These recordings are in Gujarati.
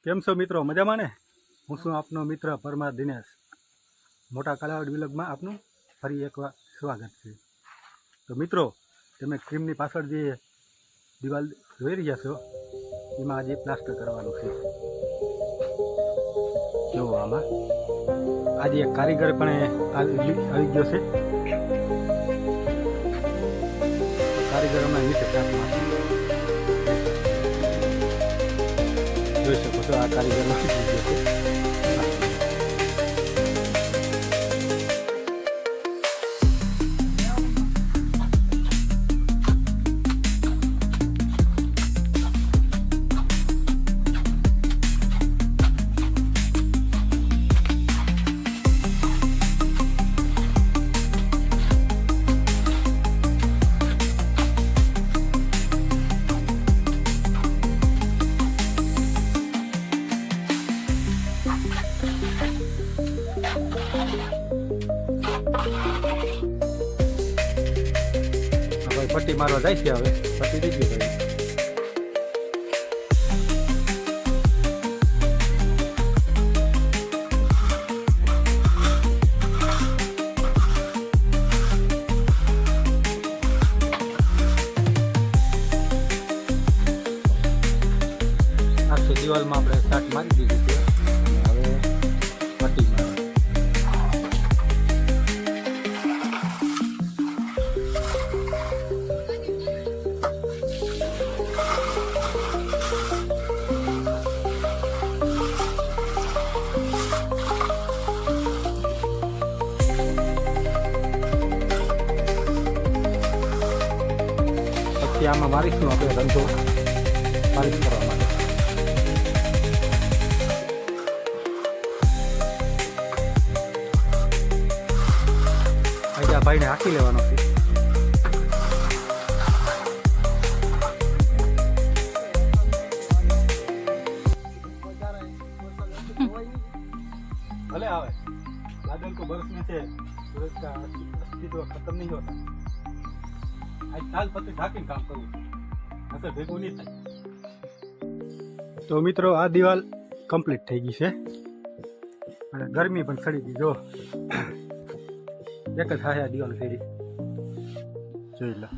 કેમ છો મિત્રો? મજામાં ને? હું છું આપનો મિત્ર પરમાર દિનેશ. મોટા કાલાવડ વિલોગમાં આપનું ફરી એકવાર સ્વાગત છે. તો મિત્રો, તમે ક્રીમની પાછળ જે દિવાલ જોઈ રહ્યા છો એમાં આજે પ્લાસ્ટર કરવાનું છે. જો આમાં આજે એક કારીગર પણ આવી ગયો છે. કારીગર હમણાં નીચે કાપમાં જોઈ શકો છો. આ કારીગર આવી ગયો છે. પટ્ટી મારવા જાય છે. હવે પટ્ટી દીધી ભાઈ. આખી દિવાલમાં આપણે સાટ મારી દીધી છે. હવે પટ્ટી મારવા. આમાં મારીશું આપણે રંધો પાલિશ કરવા માટે. આજે આ ભાઈને હાંકી લેવાનો છે. ભલે આવે बादल को बरस में से सूरज का अस्तित्व खत्म नहीं होता. आज साल पति ढाकीने काम करવું નકર ભેગું નહીં થાય. તો મિત્રો, આ દિવાલ કમ્પ્લીટ થઈ ગઈ છે અને ગરમી પણ સડી ગઈ. જો એક જ હા દિવાલ ફેરી જોઈ લો.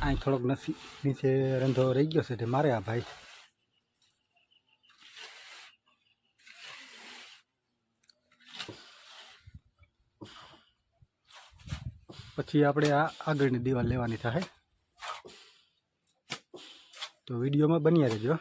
અહીં થોડોક નીચે રંધો રહી ગયો છે તે મારે આ ભાઈ. પછી આપણે આ આગળની દિવાલ લેવાની થાય. તો વિડીયોમાં બન્યા રહેજો.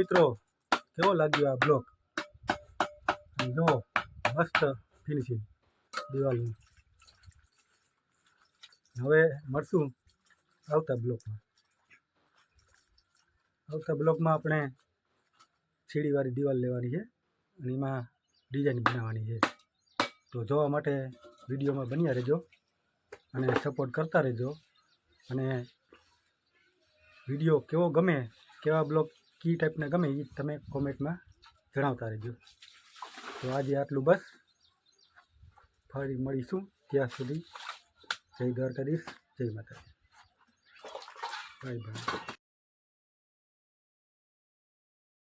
મિત્રો, કેવો લાગ્યો આ બ્લોક? જો મસ્ત ફિનિશિંગ દિવાલનું. હવે મળશું આવતા બ્લોકમાં આપણે સીડીવાળી દિવાલ લેવાની છે અને એમાં ડિઝાઇન બનાવવાની છે. તો જોવા માટે વિડીયોમાં બન્યા રહેજો અને સપોર્ટ કરતા રહેજો. અને વિડીયો કેવો ગમે, કેવા બ્લોક કી ટાઈપના ગમે એ તમે કોમેન્ટમાં જણાવતા રહેજો. તો આજે આટલું બસ. ફરી મળીશું. ત્યાં સુધી જય દ્વારકાધીશ, જય માતાજી. Bye bye.